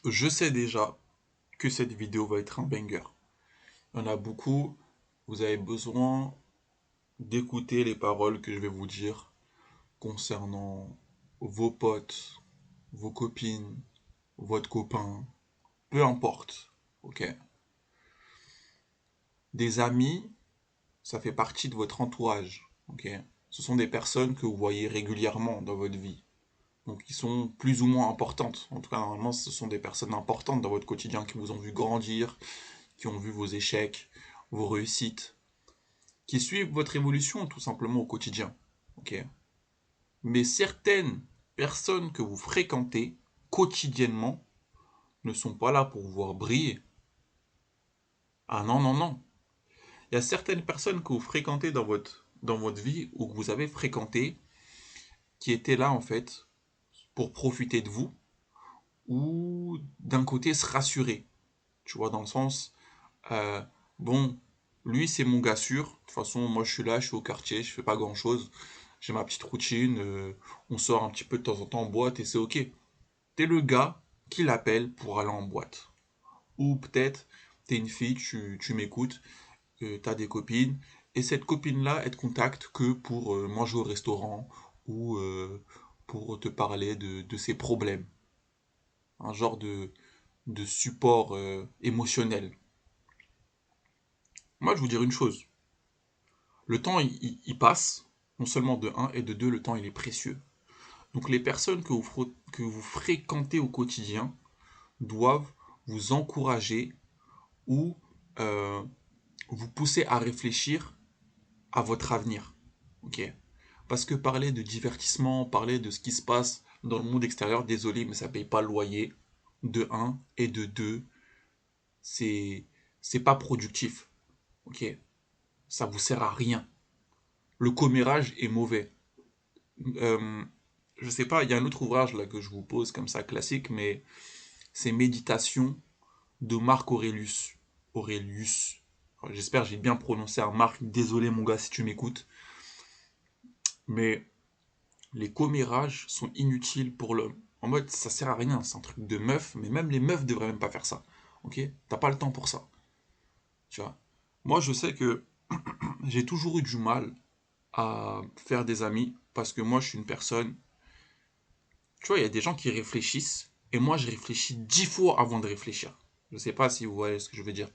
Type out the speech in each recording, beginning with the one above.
Je sais déjà que cette vidéo va être un banger. Il y en a beaucoup. Vous avez besoin d'écouter les paroles que je vais vous dire concernant vos potes, vos copines, votre copain, peu importe. Ok. Des amis, ça fait partie de votre entourage. Ok. Ce sont des personnes que vous voyez régulièrement dans votre vie. Donc, ils sont plus ou moins importantes. En tout cas, normalement, ce sont des personnes importantes dans votre quotidien qui vous ont vu grandir, qui ont vu vos échecs, vos réussites, qui suivent votre évolution tout simplement au quotidien. Ok. Mais certaines personnes que vous fréquentez quotidiennement ne sont pas là pour vous voir briller. Ah non, non, non. Il y a certaines personnes que vous fréquentez dans votre vie ou que vous avez fréquenté qui étaient là en fait pour profiter de vous ou d'un côté se rassurer. Tu vois, dans le sens, euh, bon, lui c'est mon gars sûr. De toute façon, moi je suis au quartier, je fais pas grand chose. J'ai ma petite routine, on sort un petit peu de temps en temps en boîte et c'est ok. T'es le gars qui l'appelle pour aller en boîte. Ou peut-être t'es une fille, tu m'écoutes, t'as des copines, et cette copine-là, elle te contacte que pour manger au restaurant ou pour te parler de ses problèmes. Un genre de support émotionnel. Moi, je vous dire une chose. Le temps, il passe, non seulement de un et de 2, le temps, il est précieux. Donc les personnes que vous fréquentez au quotidien doivent vous encourager ou euh, vous pousser à réfléchir à votre avenir. Ok. Parce que parler de divertissement, parler de ce qui se passe dans le monde extérieur, désolé, mais ça paye pas le loyer. De un et de 2, c'est c'est pas productif. Ok. Ça vous sert à rien. Le commérage est mauvais. Euh, je sais pas, il y a un autre ouvrage là que je vous pose comme ça classique, mais c'est Méditation de Marc Aurelius. Aurelius. J'espère que j'ai bien prononcé un Marc. Désolé mon gars si tu m'écoutes. Mais les commérages sont inutiles pour l'homme. En mode, ça sert à rien, c'est un truc de meuf, mais même les meufs devraient même pas faire ça. Ok. T'as pas le temps pour ça. Tu vois. Moi, je sais que j'ai toujours eu du mal à faire des amis parce que moi, je suis une personne. Tu vois, il y a des gens qui réfléchissent et moi, je réfléchis 10 fois avant de réfléchir. Je sais pas si vous voyez ce que je veux dire.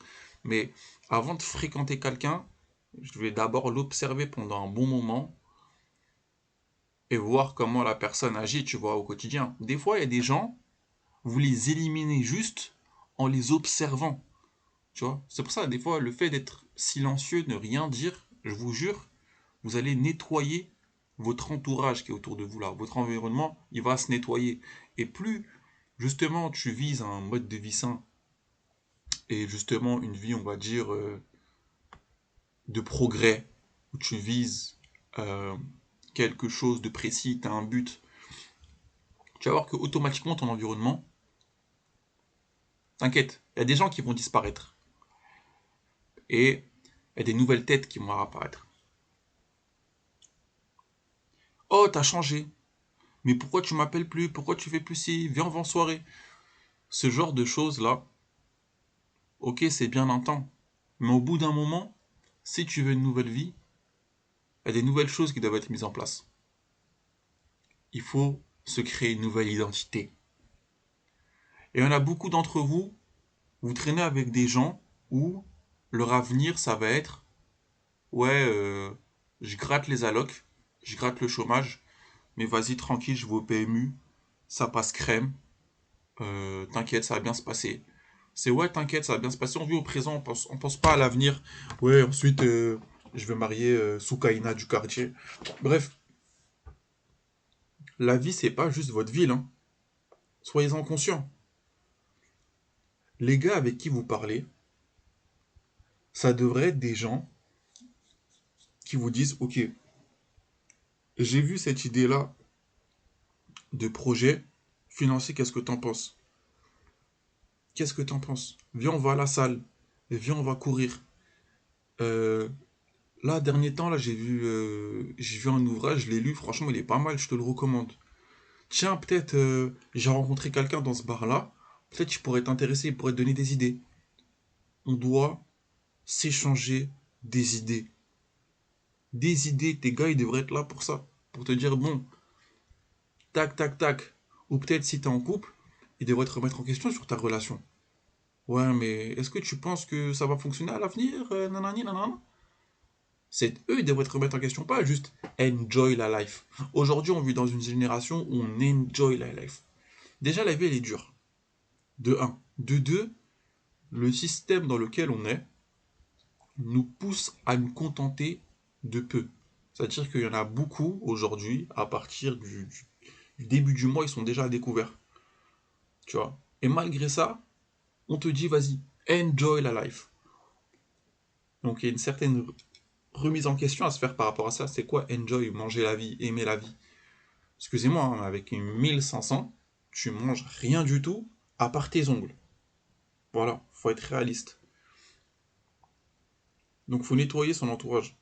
Mais avant de fréquenter quelqu'un, je vais d'abord l'observer pendant un bon moment et voir comment la personne agit, tu vois, au quotidien. Des fois, il y a des gens, vous les éliminez juste en les observant, tu vois. C'est pour ça, des fois, le fait d'être silencieux, ne rien dire, je vous jure, vous allez nettoyer votre entourage qui est autour de vous là. Votre environnement, il va se nettoyer. Et plus, justement, tu vises un mode de vie sain et justement une vie, on va dire, de progrès, où tu vises euh, quelque chose de précis, tu as un but, tu vas voir que automatiquement ton environnement, t'inquiète, il y a des gens qui vont disparaître et il y a des nouvelles têtes qui vont apparaître. Oh, t'as changé. Mais pourquoi tu m'appelles plus? Pourquoi tu fais plus ci? Viens, on va en soirée. Ce genre de choses-là, ok, c'est bien un temps. Mais au bout d'un moment, si tu veux une nouvelle vie, il y a des nouvelles choses qui doivent être mises en place. Il faut se créer une nouvelle identité. Et il y en a beaucoup d'entre vous, vous traînez avec des gens où leur avenir, ça va être, ouais, je gratte les allocs, je gratte le chômage, mais vas-y tranquille, je vais au PMU, ça passe crème, t'inquiète, ça va bien se passer. C'est ouais, t'inquiète, ça va bien se passer. On vit au présent, on pense pas à l'avenir. Ouais, ensuite, je vais marier Soukaina du quartier. Bref, la vie, c'est pas juste votre ville, hein. Soyez-en conscients. Les gars avec qui vous parlez, ça devrait être des gens qui vous disent, ok, j'ai vu cette idée-là de projet financier, qu'est-ce que t'en penses? Qu'est-ce que t'en penses? Viens, on va à la salle. Viens, on va courir. Euh, Là, dernier temps, là, j'ai vu un ouvrage, je l'ai lu, franchement, il est pas mal, je te le recommande. Tiens, peut-être, j'ai rencontré quelqu'un dans ce bar-là, Peut-être qu'il pourrait t'intéresser, il pourrait te donner des idées. On doit s'échanger des idées. Des idées, tes gars, ils devraient être là pour ça. Pour te dire, bon, tac, tac, tac. Ou peut-être si t'es en couple, ils devraient te remettre en question sur ta relation. Ouais, mais est-ce que tu penses que ça va fonctionner à l'avenir nanani, nanana. C'est eux, ils devraient te remettre en question, pas juste enjoy la life. Aujourd'hui, on vit dans une génération où on enjoy la life. Déjà, la vie, elle est dure. De un. De 2, le système dans lequel on est nous pousse à nous contenter de peu. C'est-à-dire qu'il y en a beaucoup aujourd'hui, à partir du début du mois, ils sont déjà à découvert. Tu vois. Et malgré ça, on te dit, vas-y, enjoy la life. Donc il y a une certaine remise en question à se faire par rapport à ça. C'est quoi enjoy, manger la vie, aimer la vie? Excusez-moi, hein, avec une 1500, tu manges rien du tout à part tes ongles. Voilà, faut être réaliste. Donc faut nettoyer son entourage.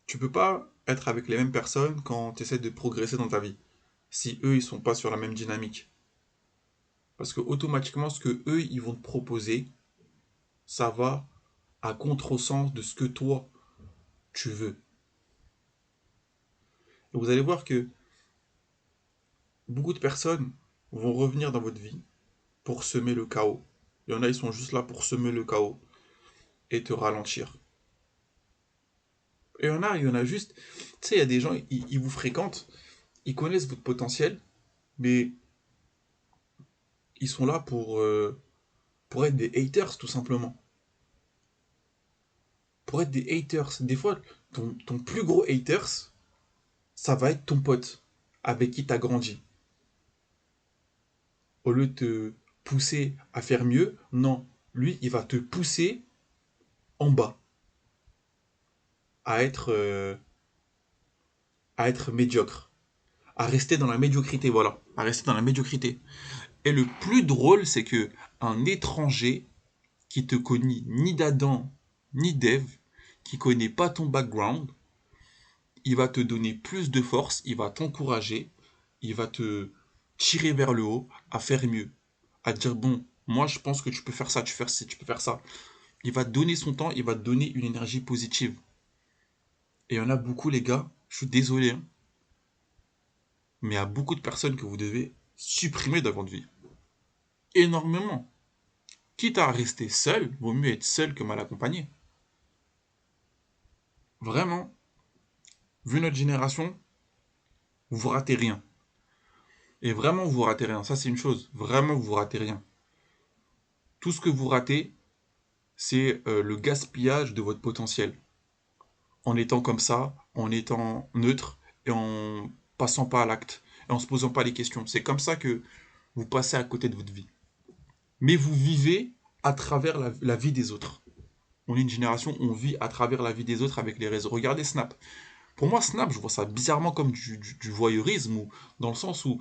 Tu peux pas être avec les mêmes personnes quand tu essaies de progresser dans ta vie. Si eux, ils sont pas sur la même dynamique. Parce que automatiquement, ce que eux, ils vont te proposer, ça va à contresens de ce que toi, tu veux. Et vous allez voir que beaucoup de personnes vont revenir dans votre vie pour semer le chaos. Il y en a, ils sont juste là pour semer le chaos et te ralentir. Et il y en a juste, tu sais, il y a des gens, ils vous fréquentent, ils connaissent votre potentiel, mais ils sont là pour être des haters, tout simplement. Pour être des haters. Des fois, ton plus gros haters, ça va être ton pote avec qui tu as grandi. Au lieu de te pousser à faire mieux, non. Lui, il va te pousser en bas, à être, euh, à être médiocre, à rester dans la médiocrité, voilà, à rester dans la médiocrité. Et le plus drôle, c'est que un étranger qui te connaît ni d'Adam ni d'Ève, qui connaît pas ton background, il va te donner plus de force, il va t'encourager, il va te tirer vers le haut, à faire mieux, à te dire bon, moi je pense que tu peux faire ça, tu peux faire ça. Il va te donner son temps, il va te donner une énergie positive. Et il y en a beaucoup les gars, je suis désolé, hein, mais il y a beaucoup de personnes que vous devez supprimer dans votre vie. Énormément. Quitte à rester seul, vaut mieux être seul que mal accompagné. Vraiment, vu notre génération, vous ratez rien. Et vraiment, vous ratez rien. Ça, c'est une chose. Vraiment, vous ratez rien. Tout ce que vous ratez, c'est le gaspillage de votre potentiel. En étant comme ça, en étant neutre et en passant pas à l'acte et en se posant pas les questions. C'est comme ça que vous passez à côté de votre vie. Mais vous vivez à travers la vie des autres. On est une génération où on vit à travers la vie des autres avec les réseaux. Regardez Snap. Pour moi, Snap, je vois ça bizarrement comme du voyeurisme, ou dans le sens où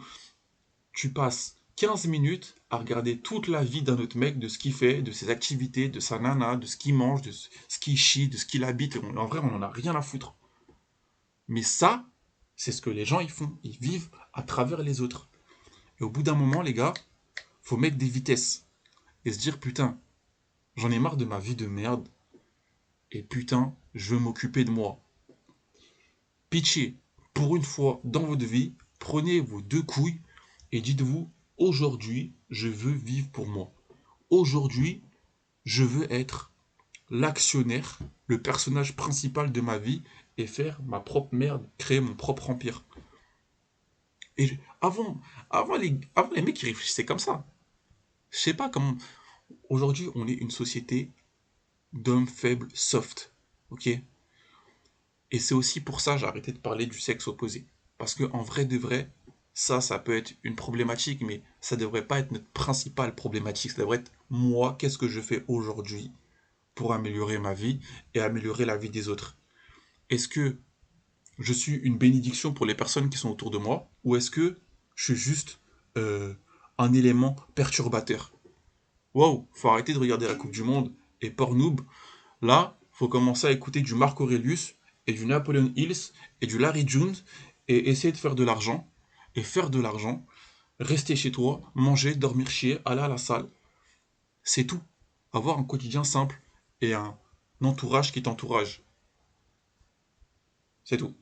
tu passes 15 minutes à regarder toute la vie d'un autre mec, de ce qu'il fait, de ses activités, de sa nana, de ce qu'il mange, de ce qu'il chie, de ce qu'il habite. En vrai, on n'en a rien à foutre. Mais ça, c'est ce que les gens ils font. Ils vivent à travers les autres. Et au bout d'un moment, les gars, faut mettre des vitesses. Et se dire, putain, j'en ai marre de ma vie de merde. Et putain, je veux m'occuper de moi. Pitchez, pour une fois dans votre vie, prenez vos deux couilles et dites-vous, aujourd'hui, je veux vivre pour moi. Aujourd'hui, je veux être l'actionnaire, le personnage principal de ma vie et faire ma propre merde, créer mon propre empire. Et avant les mecs qui réfléchissaient comme ça. Je sais pas comment. Aujourd'hui, on est une société d'hommes faibles, soft. Ok. Et c'est aussi pour ça que j'ai arrêté de parler du sexe opposé. Parce que en vrai de vrai, ça peut être une problématique, mais ça devrait pas être notre principale problématique. Ça devrait être moi, qu'est-ce que je fais aujourd'hui pour améliorer ma vie et améliorer la vie des autres. Est-ce que je suis une bénédiction pour les personnes qui sont autour de moi, ou est-ce que je suis juste euh, un élément perturbateur? Wow, faut arrêter de regarder la Coupe du Monde et Pornhub. Là, faut commencer à écouter du Marc Aurelius et du Napoleon Hills et du Larry Jones et essayer de faire de l'argent. Et faire de l'argent, rester chez toi, manger, dormir, chier, aller à la salle. C'est tout. Avoir un quotidien simple et un entourage qui t'entourage. C'est tout.